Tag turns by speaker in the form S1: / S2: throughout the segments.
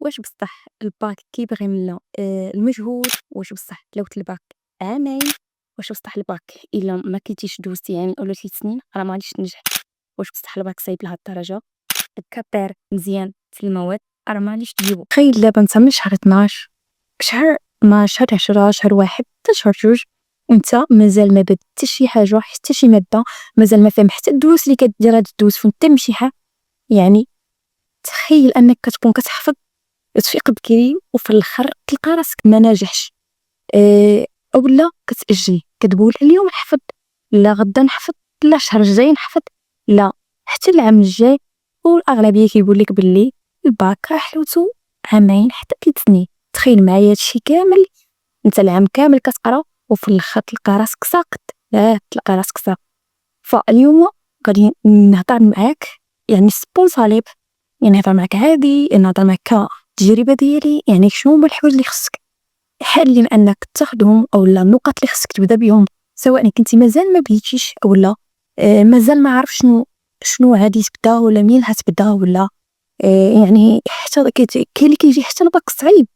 S1: واش بصح الباك كيبغي منا المجهود؟ واش بصح تلاوت الباك عامين؟ واش بصح الباك الا ما كنتيش دوزتي عامين اولا 3 سنين راه ما غاديش تنجح؟ واش بصح الباك صعيب لهاد الدرجه؟ الكابير مزيان في المواد راه ما غاديش تجيبو. تخيل دابا انت من شهر 12 شهر ما شهر 10 شهر واحد حتى شهر جوج وانت مازال ما بديت حتى شي حاجه حتى شي ماده، مازال ما فاهم حتى الدروس اللي كدير هاد الدروس فين تمشيها. يعني تخيل انك كتكون كتحفظ تفيق بكري وفي الاخر تلقى راسك ما ناجحش. اولا كتاجل كتقول اليوم نحفظ، لا غدا نحفظ، لا الشهر الجاي نحفظ، لا حتى العام الجاي. والاغلبيه كيقول لك باللي الباك راه حلوتو عامين حتى 3 سنين. تخيل معايا هادشي كامل، انت العام كامل كتقرا وفي الاخر تلقى راسك ساقط. تلقى راسك ساقط. فاليوم غادي نهضر معاك يعني سبونساليب، يعني نهضر معاك عادي، نهضر معاك كتجربه ديالي. يعني شنو هما الحوايج اللي خصك حاليا انك تاخذهم اولا النقط اللي خصك تبدا بهم، سواء كنتي مازال ما بديتيش اولا مازال ما عارف شنو غادي تبدا ولا منين هتبدا ولا يعني حتى كاين اللي كيجي حتى الباك صعيب.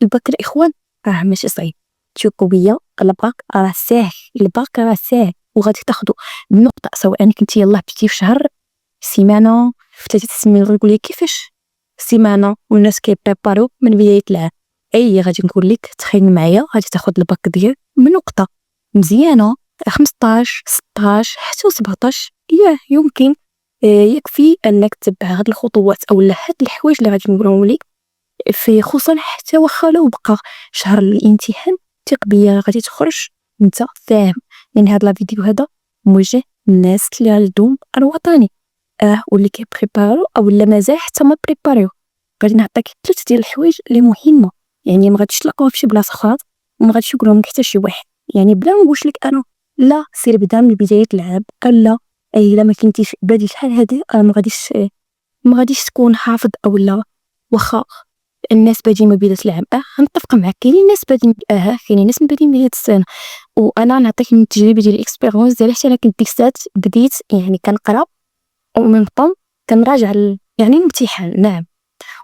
S1: الباك الاخوان راه ماشي صعيب، تشوفوا بيا الباك راه ساهل، الباك راه ساهل وغادي تاخذوا بالنقطه. سواء كنتي يلاه بديتي في شهر سيمانه في 3 سنين يقول لك كيفاش سيمانه والناس كيبريباريو من بدايه العام. اي غادي نقول لك تخيل معايا غادي تاخذ الباك ديال من نقطه مزيانه 15 16 حتى 17. يمكن يكفي انك تتبع هاد الخطوات اولا هاد الحوايج اللي غادي نقولهم لك في خصوصا. حتى واخا لو بقى شهر الامتحان ثق بيا غادي تخرج انت فاهم. يعني هاد لا فيديو هذا موجه للناس اللي عندهم الوطني واللي كيبريبارو اولا مازال حتى ما بريباريو. غادي نعطيك 3 ديال الحوايج اللي مهمه، يعني ما غاديش تلقاوها في شي بلاصه اخرى وما غاديش يقولهم لك حتى شي واحد. يعني بلا ما نقولش لك انا لا سير بدا من بدايه العام، لا اي الا ما كنتيش بادي شحال هادي ما غاديش تكون حافظ اولا. واخا الناس بادين من بدايه العام غنتفق معاك، كاينين ناس بادين كاينين ناس بادين من بدايه السنه. وانا نعطيك من التجربه ديال الاكسبيريونس ديالي حتى انا كنت ديك الساعات بديت يعني كنقرا ومن طون كنراجع يعني الامتحان. نعم،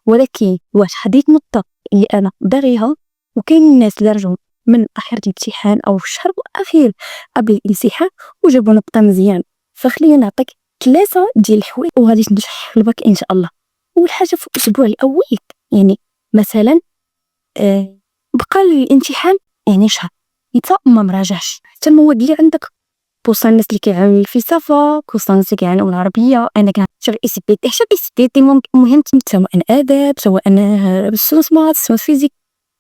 S1: ولكن واش حديت نقطة اللي أنا باغيها وكاين الناس اللي رجعوا من آخر الامتحان أو في الشهر الأخير قبل الامتحان وجابوا نقطة مزيان. فخلينا نعطيك 3 ديال الحوايج وغادي تنجح في الباك إن شاء الله. أول حاجة في الأسبوع الأول، يعني مثلا بقى الامتحان يعني شهر انت ما مراجعش حتى المواد اللي عندك، خصوصا الناس اللي كيعانيو الفلسفه، خصوصا الناس اللي كيعانيو العربيه. انا كنشتغل اي سي بي تي حتى اي سي بي تي مهم سواء اداب سواء بالسونس مات سونس فيزيك.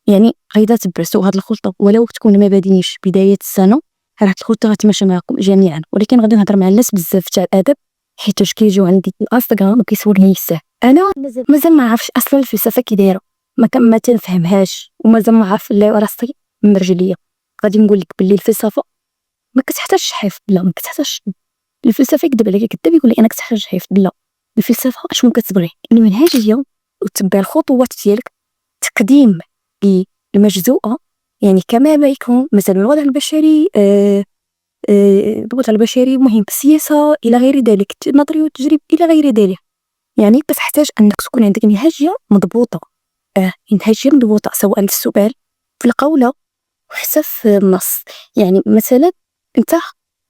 S1: يعني غيدا تبرسوا هاد الخلطه ولو تكون ما بادينيش بدايه السنه راه الخلطه غتمشى معكم جميعا. ولكن غادي نهضر مع الناس بزاف تاع الادب حيت كيجيو عندي في الانستغرام وكيسولني الساه. انا مازال ما عرفتش اصلا الفلسفه كي دايره، ما تنفهمهاش ومازال ما عارف لا راسي من رجليا. غادي نقول لك باللي الفلسفه ما كتحتاجش حفظ، لا ما كتحتاجش. الفلسفه يكذب عليك كذاب يقول لي انا كتحتاج حفظ، لا. الفلسفه شنو كتبغي المنهجيه وتتبع الخطوات ديالك تقديم المجزوءه. يعني كما ما يكون مثلا الوضع البشري الوضع البشري مهم، السياسه الى غير ذلك، النظري والتجريب الى غير ذلك. يعني كتحتاج انك تكون عندك منهجيه مضبوطه. منهجيه مضبوطه سواء في السؤال في القوله وحتى في النص. يعني مثلا انت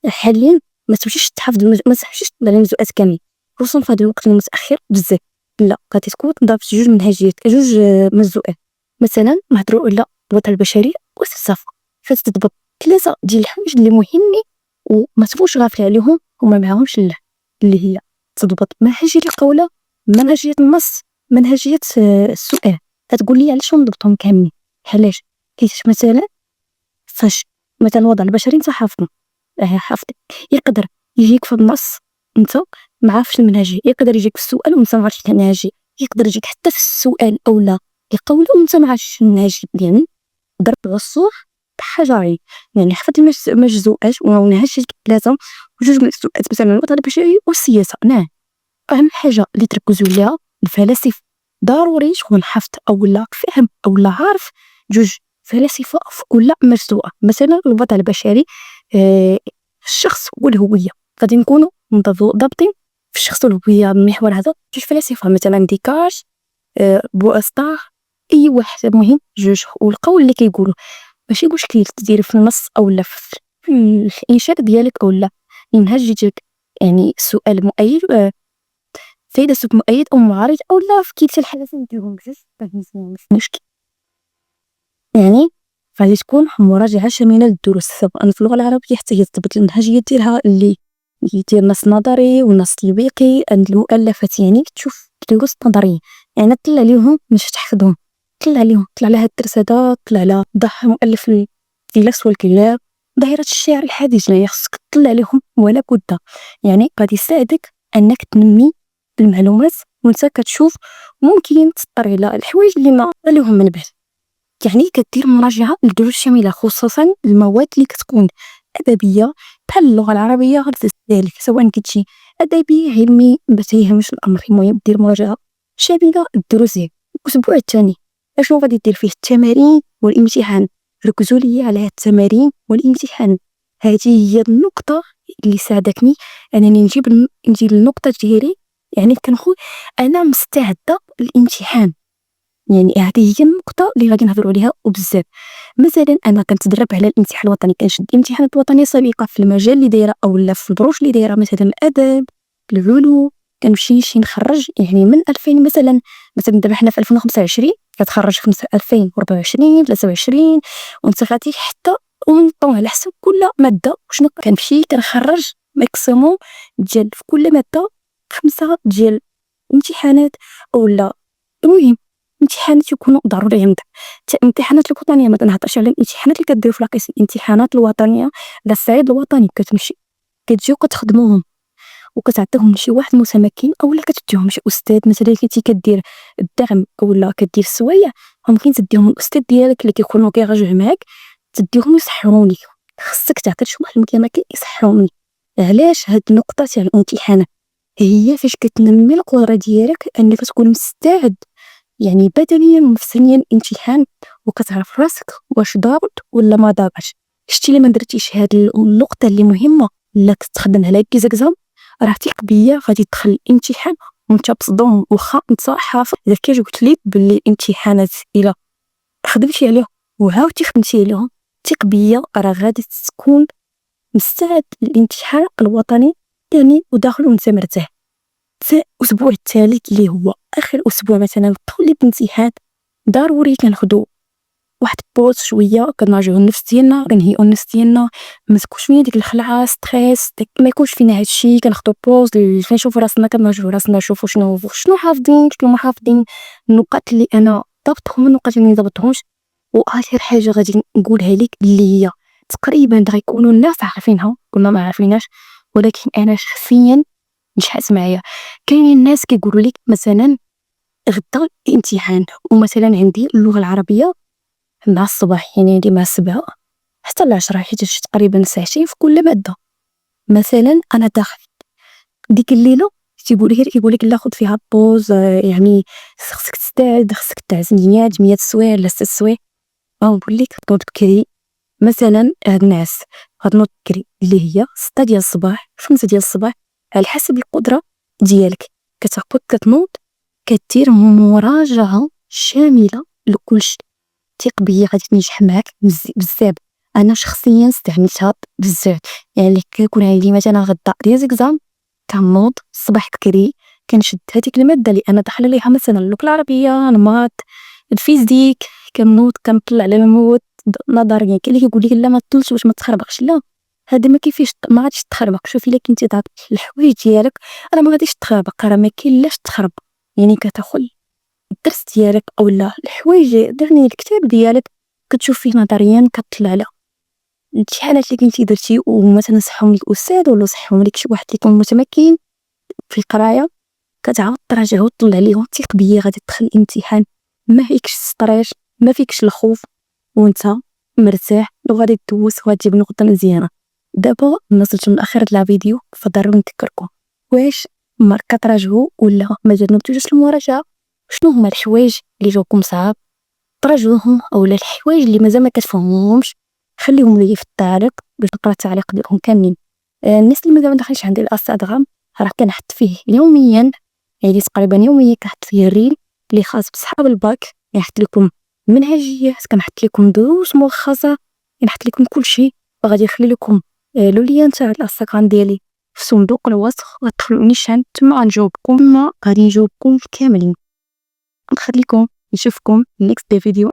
S1: حاليا ما تمشيش تحفظ ما تمشيش تضرب المجزوءات كاملين خصوصا في هذا الوقت المتاخر بزاف، لا غادي تكون ضربت 2 منهجيات 2 مجزوءات. مثلا نهضروا على الوضع البشري والفلسفه، فتضبط 3 ديال الحوايج اللي مهمين وما تبقوش غافل عليهم وما معاهمش لا، اللي هي تضبط منهجيه القوله، منهجيه النص، منهجيه السؤال. تتقول لي علاش نضبطهم كاملين؟ علاش؟ حيت مثلا فاش مثلا الوضع البشري انت حافظه حافظ يقدر يجيك في النص انت ما عارفش المنهجيه، يقدر يجيك في السؤال وانت ما عارفش المنهجيه، يقدر يجيك حتى في السؤال اولا القول وانت ما عارفش المنهجيه. يعني ضرب العصفور بحجرين، يعني حفظ المجزوءات ومنهجيه لازم وجوج من السؤالات مثلا الوضع البشري والسياسه. نعم، اهم حاجه اللي تركزوا عليها الفلاسفه ضروري تكون حفظ اولا فهم اولا عارف 2 فلاسفه ولا مرسوعه. مثلا الوضع البشري الشخص والهويه غادي نكونوا ضابطين في الشخص والهويه. المحور هذا 2 فلاسفه مثلا ديكارت بواسطة اي واحد، المهم جوج. والقول اللي كيقولوا ماشي مشكل تدير في النص او لا في الانشاء ديالك او لا منهج جيتك يعني سؤال مؤيد، فيلسوف مؤيد او معارض او لا في كلتا الحالتين ديرهم بجوج ماشي مشكل. يعني غادي تكون مراجعة شاملة للدروس، سواء في اللغة العربية حتى هي تضبط المنهجية ديالها اللي يدير نص نظري ونص تطبيقي. عند المؤلفات يعني تشوف دروس نظرية، يعني طلع ليهم مش تحفظهم، طلع ليهم، طلع لها الدرس هذا، طلع لها ضح مؤلف الفيلس والكلاب، ظاهرة الشعر الحديث، يعني خصك تطلع ليهم ولا بد. يعني غادي يساعدك انك تنمي المعلومات وانت كتشوف، ممكن تضطر الى الحوايج اللي ما لهم من بعد. يعني كدير مراجعة للدروس شاملة، خصوصا المواد اللي كتكون أدبية بحال اللغة العربية. غتزيد ذلك سواء كنتي أدبي علمي ما تيهمش الأمر، المهم دير مراجعة شاملة للدروس ديالك. الأسبوع الثاني أشنو غادي دير فيه؟ التمارين والامتحان. ركزوا لي على التمارين والامتحان، هذه هي النقطة اللي ساعدتني أنني نجيب النقطة ديالي. يعني كنقول أنا مستعدة للامتحان، يعني هذه هي النقطة اللي غادي نهضروا عليها وبزاف. مثلا أنا كنتدرب على الامتحان الوطني، كنشد الامتحانات الوطنية سابقة في المجال اللي دايرة أو لا في البروش اللي دايرة، مثلا الأدب، العلوم. كنمشي نخرج يعني من 2000 مثلا دابا حنا في 2025 كتخرج 2024 23، وانت غادي حتى ونطون على حسب كل مادة وشنو كنمشي كنخرج ماكسيموم ديال في كل مادة 5 ديال الامتحانات أو لا. المهم الامتحانات يكونوا ضروري عندك. الامتحانات الوطنيه ما كنهضرش على الامتحانات اللي كديروا في لاقيس، الامتحانات الوطنيه على الصعيد الوطني كتمشي كتجيو كتخدموهم وكتعطيهم لشي واحد متمكن، اولا كتديهم لشي استاذ. مثلا كنتي كدير الدعم اولا كدير السوايع، ممكن تديهم الاستاذ ديالك اللي كيكونوا كيراجعوا معاك، تديهم يصححوا لك. خصك تعطي شي واحد المتمكن يصححهم لك. علاش؟ هاد النقطه تاع الامتحان هي فاش كتنمي القدره ديالك انك تكون مستعد، يعني بدنيا ونفسيا الامتحان، وكتعرف راسك واش ضابط ولا ما ضابطش. شتي ما درتيش هاد النقطه اللي مهمه لا كتخدم على كيزاكزام، راه ثق بيا غادي تدخل الامتحان وانت مصدوم. واخا انت حافظ، اذا كي قلت لك باللي الامتحانات الا خدمتي عليهم وعاودتي خدمتي عليهم، ثق بيا راه غادي تكون مستعد للامتحان الوطني يعني وداخل وانت مرتاح. في الاسبوع الثالث اللي هو اخر اسبوع مثلا قبل الامتحان، ضروري كناخدو واحد بوز شويه، كنراجعو النفس ديالنا، كنهيئو النفس ديالنا، ما تكونش فينا ديك الخلعه ستريس، ما يكونش فينا هادشي. كناخدو بوز فين نشوفو راسنا، كنراجعو راسنا، نشوفو شنو حافظين، شنو ما حافظين، النقاط اللي انا ضبطهم، النقاط اللي ما ضبطهمش. واخر حاجه غادي نقولها لك اللي هي تقريبا غيكونوا الناس عارفينها كنا ما عارفيناش، ولكن انا شخصيا نجحت معايا. كاينين الناس كيقولوا لك مثلا غدا الامتحان، ومثلا عندي اللغه العربيه مع الصباح، يعني عندي مع 7 حتى ل 10، حيت تقريبا ساعتين في كل ماده. مثلا انا داخل ديك الليله كيقول لك لا خذ فيها بوز، يعني خصك تستعد، خصك تعزم نيات 100 سوايع ولا 6 سوايع. نقول لك نوض بكري. مثلا هاد الناس غتنوض بكري اللي هي 6 ديال الصباح 5 ديال الصباح، على حسب القدره ديالك. كتهبط كتنوض كدير مراجعه شامله لكلشي. ثق بيا غادي تنجح معاك بزاف. انا شخصيا استعملتها بزاف. يعني كيكون عندي مثلا غدا ديال زيكزام، كنوض الصباح بكري، كنشد هذيك الماده اللي انا داخله ليها، مثلا اللغه العربيه، المات، الفيزيك. كنوض كنطلع على المواد نظريا. كاين اللي كيقول لك لا ما تطلش باش ما تخربقش، لا هذا ما كيفيش، ما غاديش تخربق. شوفي الا كنتي ضابط الحوايج ديالك راه ما غاديش تخربق، راه ما كاين لاش تخربق. يعني كتاخذ الدرس ديالك اولا الحوايج يعني الكتاب ديالك كتشوف فيه نظريا، كتطلع على الامتحانات اللي كنتي درتي ومثلا صحهم لك الاستاذ ولا صحهم لك شي واحد اللي يكون متمكن في القرايه، كتعاود تراجع وتطلع عليهم. ثق بيا غادي تدخل الامتحان ما فيكش ستريس، ما فيكش الخوف، وانت مرتاح وغادي تدوز وغادي تجيب نقطه مزيانه. دابا وصلتوا لاخر لا فيديو، فضروري نذكركم واش ما كتراجعوا ولا ما جربتوش المراجعه. شنو هما الحوايج اللي جاوكم صعاب تراجعوهم، اولا الحوايج اللي مازال ما كتفهموهمش خليهم لي في التعليق باش نقرا التعليق ديالهم كاملين. الناس اللي مازال ما دخلش عندي الانستغرام راه كنحط فيه يوميا، يعني تقريبا يوميا كنحط فيه الريل اللي خاص بصحاب الباك، نحط لكم منهجيات، كنحط لكم دروس ملخصه، نحط لكم كلشي، وغادي نخلي لكم لو لين تاع الانستغرام ديالي في صندوق الوصف، غتدخلوا نيشان تما غادي نجاوبكم كاملين. نخليكم نشوفكم next فيديو.